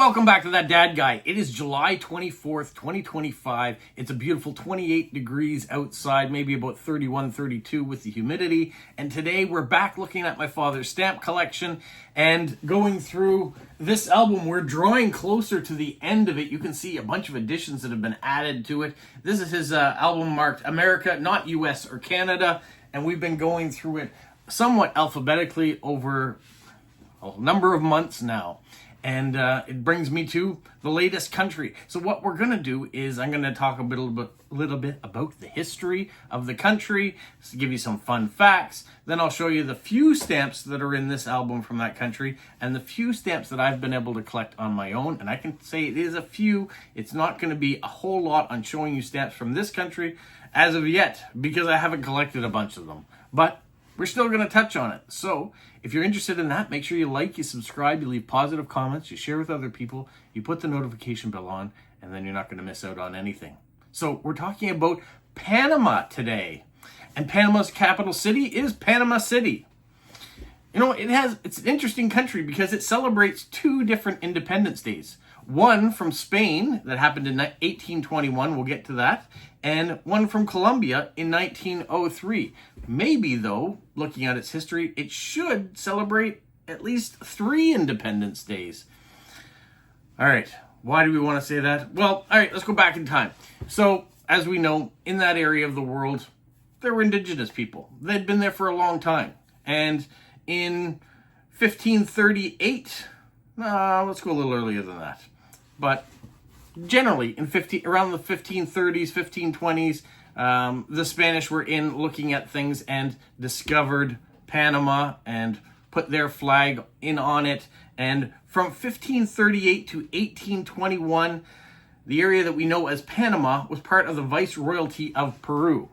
Welcome back to That Dad Guy. It is July 24th, 2025. It's a beautiful 28 degrees outside, maybe about 31, 32 with the humidity. And today we're back looking at my father's stamp collection and going through this album. We're drawing closer to the end of it. You can see a bunch of additions that have been added to it. This is his album marked America, not US or Canada. And we've been going through it somewhat alphabetically over a number of months now. And it brings me to the latest country. So what we're going to do is I'm going to talk a little bit about the history of the country, to give you some fun facts. Then I'll show you the few stamps that are in this album from that country and the few stamps that I've been able to collect on my own. And I can say it is a few. It's not going to be a whole lot on showing you stamps from this country as of yet, because I haven't collected a bunch of them. But we're still going to touch on it. So if you're interested in that, make sure you like, you subscribe, you leave positive comments, you share with other people, you put the notification bell on, and then you're not going to miss out on anything. So we're talking about Panama today. And Panama's capital city is Panama City. You know, it's an interesting country because it celebrates two different Independence Days. One from Spain that happened in 1821, we'll get to that, and one from Colombia in 1903. Maybe, though, looking at its history, it should celebrate at least 3 Independence Days. All right, why do we want to say that? Well, all right, let's go back in time. So, as we know, in that area of the world, there were indigenous people. They'd been there for a long time. And in 1538, let's go a little earlier than that. But generally, around the 1530s, 1520s, the Spanish were in looking at things and discovered Panama and put their flag in on it. And from 1538 to 1821, the area that we know as Panama was part of the Viceroyalty of Peru.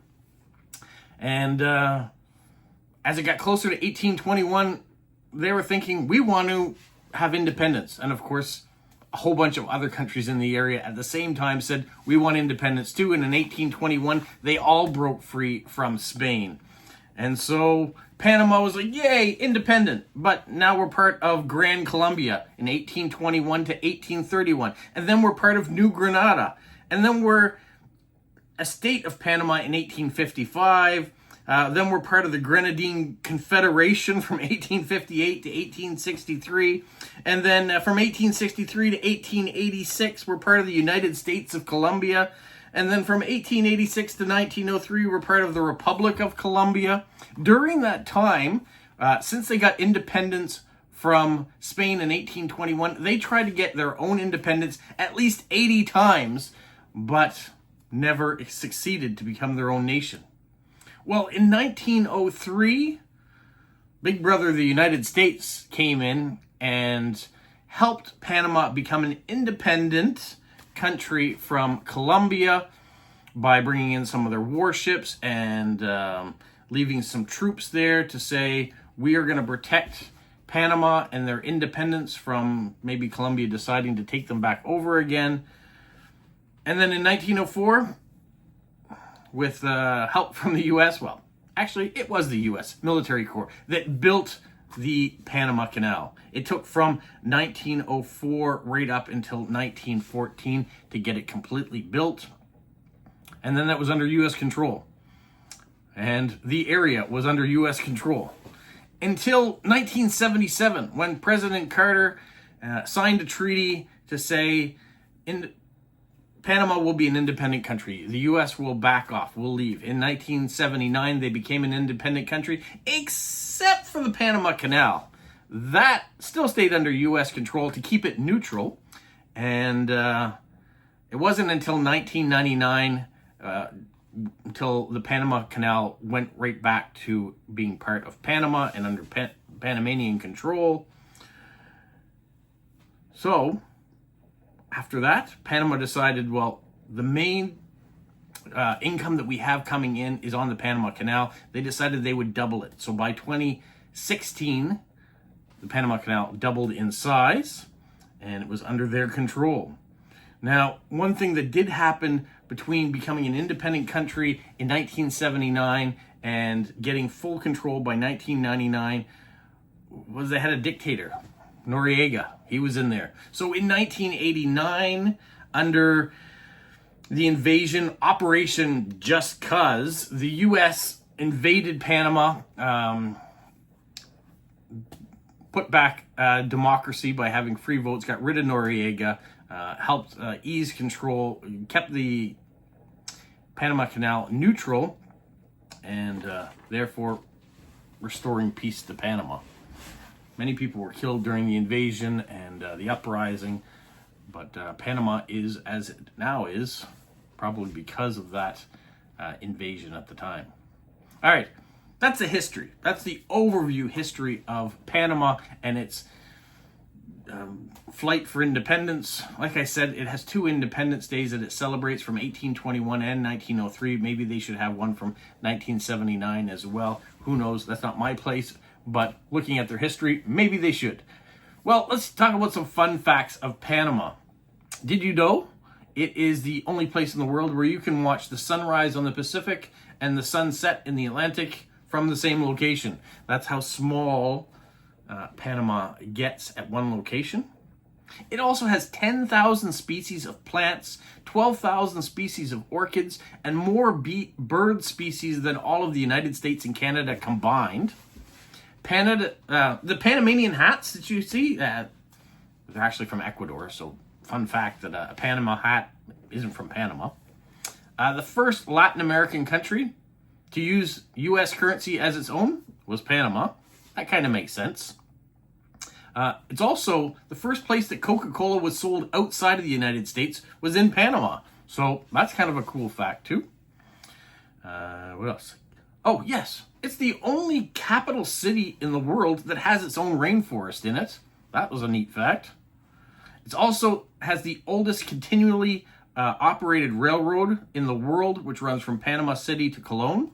And as it got closer to 1821, they were thinking, we want to have independence. And of course, a whole bunch of other countries in the area at the same time said, we want independence too. And in 1821, they all broke free from Spain. And so Panama was like, yay, independent. But now we're part of Gran Colombia in 1821 to 1831. And then we're part of New Granada. And then we're a state of Panama in 1855. Then we're part of the Grenadine Confederation from 1858 to 1863. And then from 1863 to 1886, we're part of the United States of Colombia. And then from 1886 to 1903, we're part of the Republic of Colombia. During that time, since they got independence from Spain in 1821, they tried to get their own independence at least 80 times, but never succeeded to become their own nation. Well, in 1903, Big Brother the United States came in and helped Panama become an independent country from Colombia by bringing in some of their warships and leaving some troops there to say, we are going to protect Panama and their independence from maybe Colombia deciding to take them back over again. And then in 1904, with help from the U.S., well, actually, it was the U.S. military corps that built the Panama Canal. It took from 1904 right up until 1914 to get it completely built. And then that was under U.S. control. And the area was under U.S. control. Until 1977, when President Carter signed a treaty to say, Panama will be an independent country. The U.S. will back off. We'll leave. In 1979, they became an independent country, except for the Panama Canal. That still stayed under U.S. control to keep it neutral. And it wasn't until 1999, until the Panama Canal went right back to being part of Panama and under Panamanian control. So after that, Panama decided, well, the main income that we have coming in is on the Panama Canal. They decided they would double it. So by 2016, the Panama Canal doubled in size, and it was under their control. Now, one thing that did happen between becoming an independent country in 1979 and getting full control by 1999 was they had a dictator. Noriega. He was in there. So in 1989, under the invasion Operation Just Cause, the U.S. invaded Panama, put back democracy by having free votes, got rid of Noriega, helped ease control, kept the Panama Canal neutral, and therefore restoring peace to Panama. Many people were killed during the invasion and the uprising, but Panama is as it now is, probably because of that invasion at the time. All right, that's the history. That's the overview history of Panama and its flight for independence. Like I said, it has 2 Independence Days that it celebrates, from 1821 and 1903. Maybe they should have one from 1979 as well. Who knows? That's not my place. But looking at their history, maybe they should. Well, let's talk about some fun facts of Panama. Did you know it is the only place in the world where you can watch the sunrise on the Pacific and the sunset in the Atlantic from the same location? That's how small Panama gets at one location. It also has 10,000 species of plants, 12,000 species of orchids, and more bird species than all of the United States and Canada combined. The Panamanian hats that you see, they're actually from Ecuador, so fun fact that a Panama hat isn't from Panama. The first Latin American country to use U.S. currency as its own was Panama. That kind of makes sense. It's also the first place that Coca-Cola was sold outside of the United States was in Panama. So that's kind of a cool fact too. What else? Oh, yes. It's the only capital city in the world that has its own rainforest in it. That was a neat fact. It also has the oldest continually operated railroad in the world, which runs from Panama City to Cologne.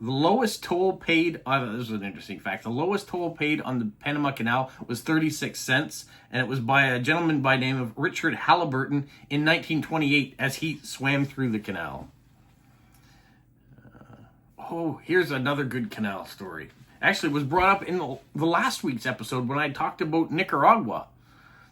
The lowest toll paid, this is an interesting fact, the lowest toll paid on the Panama Canal was 36 cents, and it was by a gentleman by the name of Richard Halliburton in 1928 as he swam through the canal. Here's another good canal story. Actually, it was brought up in the last week's episode when I talked about Nicaragua.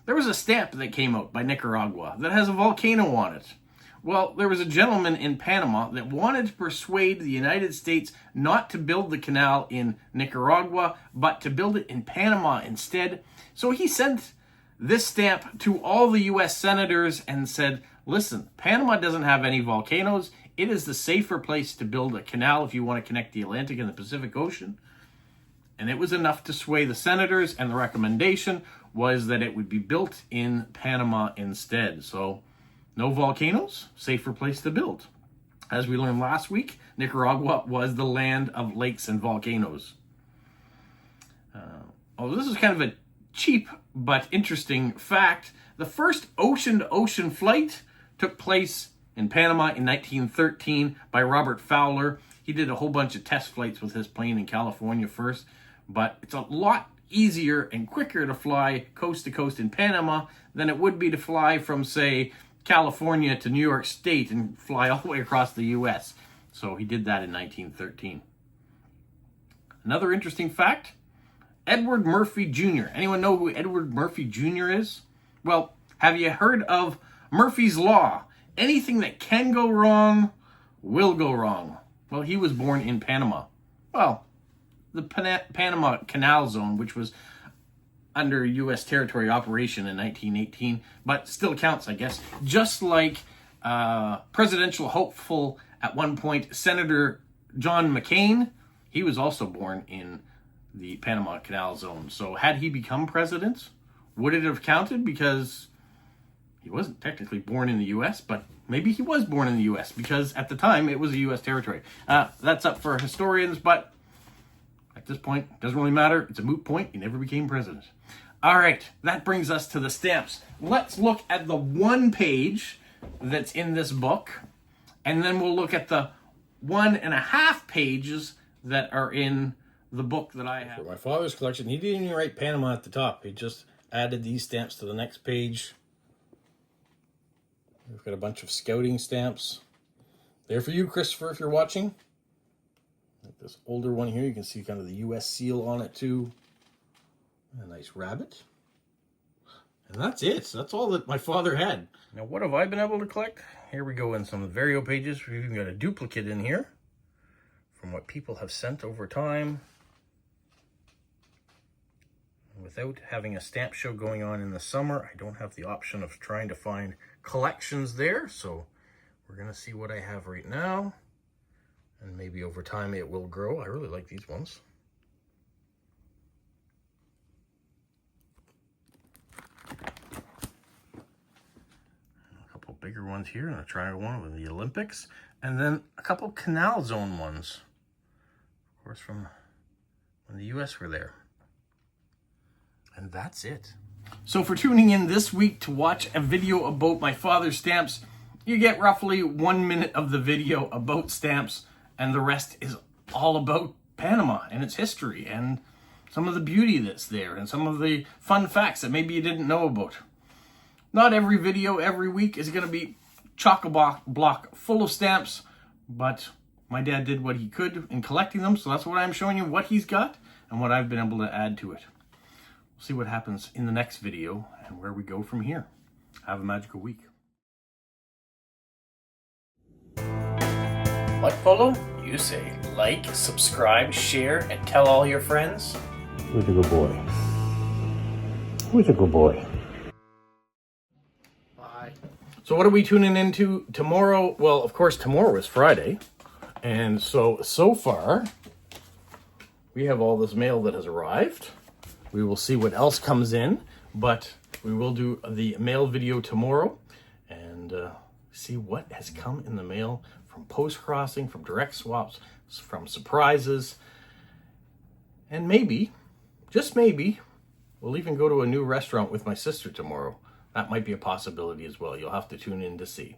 There was a stamp that came out by Nicaragua that has a volcano on it. Well, there was a gentleman in Panama that wanted to persuade the United States not to build the canal in Nicaragua, but to build it in Panama instead. So he sent this stamp to all the U.S. senators and said, listen, Panama doesn't have any volcanoes. It is the safer place to build a canal if you want to connect the Atlantic and the Pacific Ocean. And it was enough to sway the senators, and the recommendation was that it would be built in Panama instead. So no volcanoes, safer place to build. As we learned last week, Nicaragua was the land of lakes and volcanoes. This is kind of a cheap but interesting fact. The first ocean-to-ocean flight took place in Panama in 1913 by Robert Fowler. He did a whole bunch of test flights with his plane in California first, but it's a lot easier and quicker to fly coast to coast in Panama than it would be to fly from, say, California to New York State and fly all the way across the U.S. So he did that in 1913. Another interesting fact, Edward Murphy Jr. Anyone know who Edward Murphy Jr. is? Well, have you heard of Murphy's Law? Anything that can go wrong will go wrong. Well, he was born in Panama. Well, the Panama Canal Zone, which was under U.S. territory operation in 1918, but still counts, I guess. Just like presidential hopeful at one point, Senator John McCain, he was also born in the Panama Canal Zone. So had he become president, would it have counted? Because he wasn't technically born in the U.S., but maybe he was born in the U.S. because at the time it was a U.S. territory. That's up for historians, but at this point, it doesn't really matter. It's a moot point. He never became president. All right, that brings us to the stamps. Let's look at the one page that's in this book, and then we'll look at the 1.5 pages that are in the book that I have. For my father's collection, he didn't even write Panama at the top. He just added these stamps to the next page. We've got a bunch of scouting stamps. There for you, Christopher, if you're watching. Like this older one here, you can see kind of the U.S. seal on it too. A nice rabbit. And that's it. That's all that my father had. Now, what have I been able to collect? Here we go in some of the Vario pages. We've even got a duplicate in here from what people have sent over time. Without having a stamp show going on in the summer, I don't have the option of trying to find collections there. So we're going to see what I have right now. And maybe over time it will grow. I really like these ones. A couple bigger ones here, and a triangle one with the Olympics. And then a couple Canal Zone ones. Of course, from when the US were there. And that's it. So for tuning in this week to watch a video about my father's stamps, you get roughly 1 minute of the video about stamps, and the rest is all about Panama and its history and some of the beauty that's there and some of the fun facts that maybe you didn't know about. Not every video every week is going to be chock-a-block full of stamps, but my dad did what he could in collecting them, so that's what I'm showing you, what he's got and what I've been able to add to it. We'll see what happens in the next video and where we go from here. Have a magical week. What, Polo? You say like, subscribe, share, and tell all your friends. Who's a good boy? Who's a good boy? Bye. So what are we tuning into tomorrow? Well, of course, tomorrow is Friday. And so far, we have all this mail that has arrived. We will see what else comes in, but we will do the mail video tomorrow and see what has come in the mail from post crossing, from direct swaps, from surprises, and maybe, just maybe, we'll even go to a new restaurant with my sister tomorrow. That might be a possibility as well. You'll have to tune in to see.